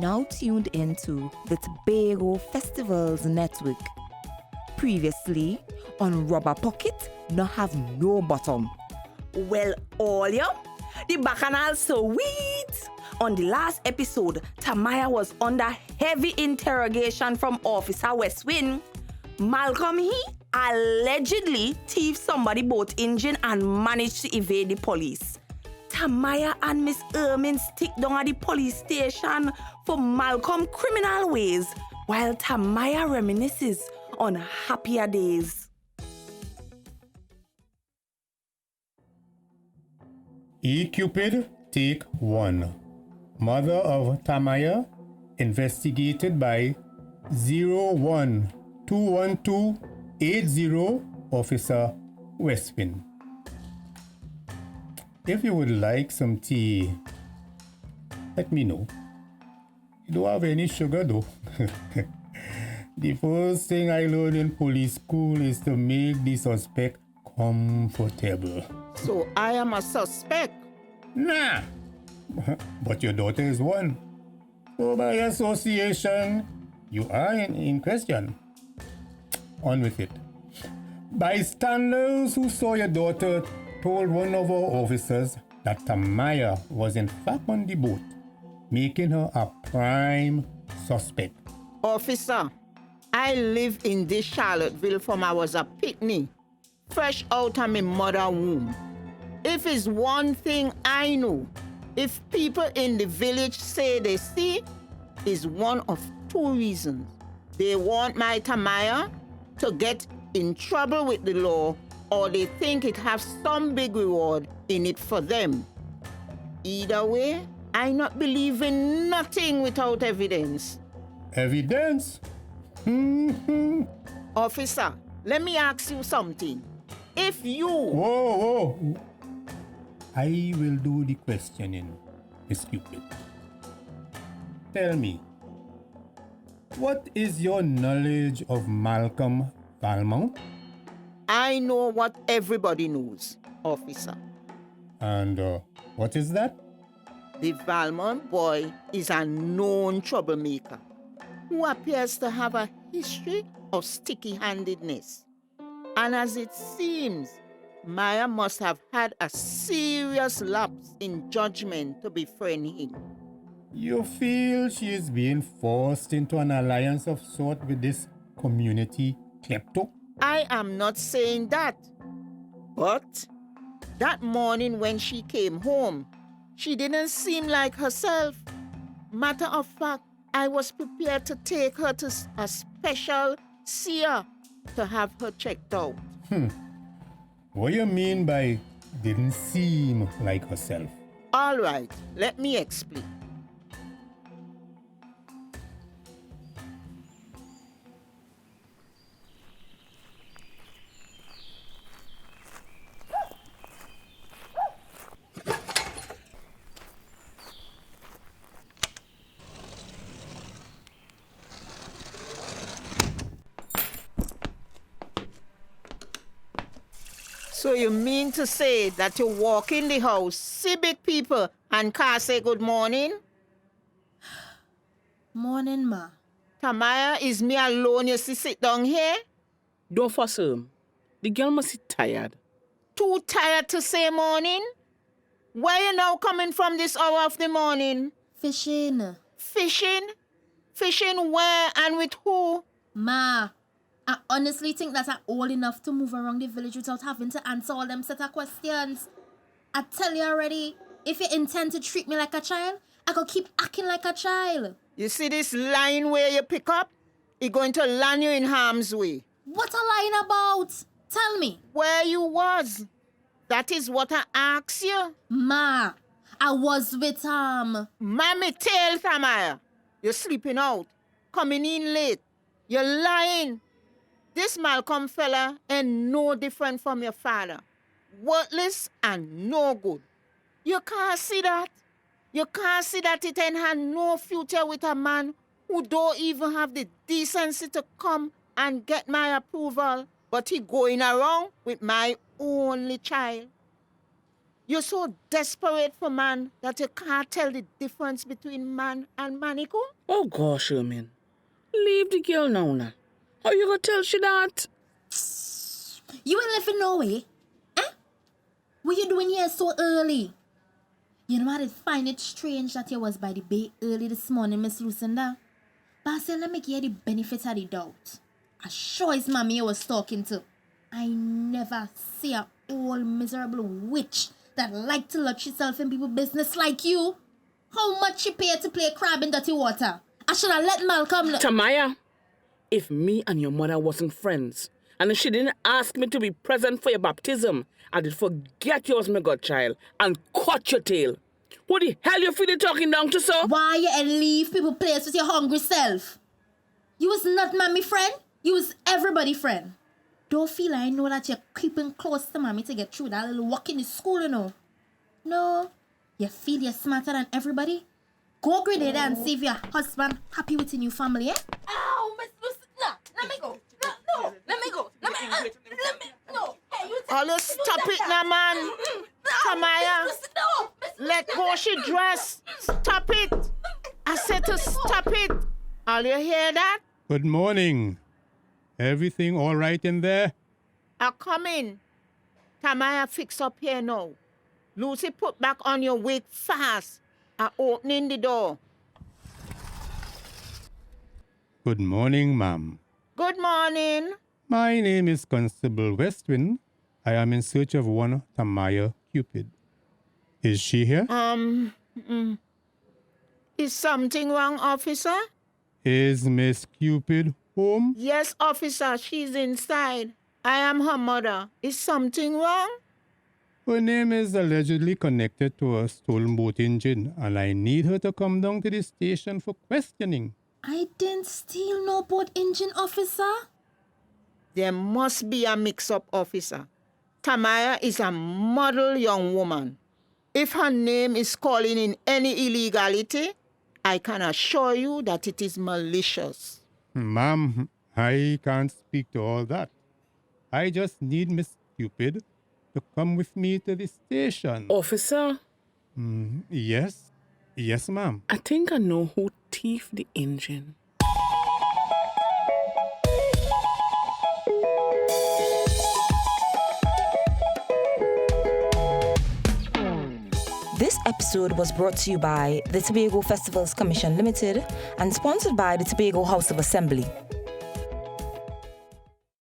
now tuned into the Tobago Festivals Network. Previously, on Rubber Pocket, no have no bottom. Well, all ya, the bacchanal sweet. On the last episode, Tamaya was under heavy interrogation from Officer Westwind. Malcolm, he allegedly thieved somebody boat engine and managed to evade the police. Tamaya and Miss Ermin stick down at the police station for Malcolm criminal ways, while Tamaya reminisces on happier days. E-Cupid, take 1. Mother of Tamaya, investigated by 0121280 Officer Westwind. If you would like some tea, let me know. You don't have any sugar though. The first thing I learned in police school is to make the suspect comfortable. So I am a suspect? Nah, but your daughter is one. So by association, you are in question. On with it. Bystanders who saw your daughter told one of our officers that Tamaya was in fact on the boat, making her a prime suspect. Officer, I live in this Charlottesville from I was a picnic, fresh out of my mother's womb. If it's one thing I know, if people in the village say they see, is one of two reasons. They want my Tamaya to get in trouble with the law, or they think it has some big reward in it for them. Either way, I not believe in nothing without evidence. Evidence? Officer, let me ask you something. If you... Whoa. I will do the questioning, Miss Cupid. Tell me, what is your knowledge of Malcolm Valmont? I know what everybody knows, officer. And what is that? The Valmont boy is a known troublemaker who appears to have a history of sticky-handedness. And as it seems, Maya must have had a serious lapse in judgment to befriend him. You feel she is being forced into an alliance of sort with this community klepto? I am not saying that. But that morning when she came home, she didn't seem like herself. Matter of fact, I was prepared to take her to a special seer to have her checked out. What do you mean by didn't seem like herself? All right, let me explain. So you mean to say that you walk in the house, see big people, and can't say good morning? Morning, ma. Tamaya, is me alone you see sit down here? Don't fuss him. The girl must be tired. Too tired to say morning? Where you now coming from this hour of the morning? Fishing. Fishing? Fishing where and with who? Ma, I honestly think that I'm old enough to move around the village without having to answer all them set of questions. I tell you already, if you intend to treat me like a child, I could keep acting like a child. You see this line where you pick up? It's going to land you in harm's way. What a line about? Tell me. Where you was. That is what I asked you. Ma, I was with Mammy tell Tamaya. You're sleeping out. Coming in late. You're lying. This Malcolm fella ain't no different from your father. Worthless and no good. You can't see that. You can't see that it ain't had no future with a man who don't even have the decency to come and get my approval, but he going around with my only child. You're so desperate for man that you can't tell the difference between man and manico? Oh gosh, Sherman. Leave the girl now. How you gonna tell she that? You ain't left in Norway? Eh? What you doing here so early? You know, I find it strange that you was by the bay early this morning, Miss Lucinda. But I said, let me give you the benefit of the doubt. I sure it's mommy you was talking to. I never see a old miserable witch that like to lodge herself in people's business like you. How much she pay to play crab in dirty water? I should have let Malcolm know. Tamaya, if me and your mother wasn't friends, and if she didn't ask me to be present for your baptism, I did forget you was my godchild and cut your tail. What the hell you feeling talking down to, sir? Why you and leave people place with your hungry self? You was not mommy friend. You was everybody friend. Don't feel I know that you're creeping close to mommy to get through that little walk in the school, you know. No, you feel you're smarter than everybody? Go grenade and see if your husband happy with your new family, eh? Ow, Miss Lucy, no, let me go. No, let me go. Let me, no. Hey, you All stop it now, man. Tamaya, let go she dress. Stop it. I said to stop it. All you hear that? Good morning. Everything all right in there? I come in. Tamaya fix up here now. Lucy put back on your wig fast. I opening the door. Good morning, ma'am. Good morning. My name is Constable Westwind. I am in search of one Tamaya Cupid. Is she here? Is something wrong, officer? Is Miss Cupid home? Yes, officer, she's inside. I am her mother. Is something wrong? Her name is allegedly connected to a stolen boat engine, and I need her to come down to the station for questioning. I didn't steal no boat engine, officer. There must be a mix-up, officer. Tamaya is a model young woman. If her name is calling in any illegality, I can assure you that it is malicious. Ma'am, I can't speak to all that. I just need Miss Cupid to come with me to the station. Officer, Yes? Yes, ma'am. I think I know who thieved the engine. This episode was brought to you by the Tobago Festivals Commission Limited and sponsored by the Tobago House of Assembly.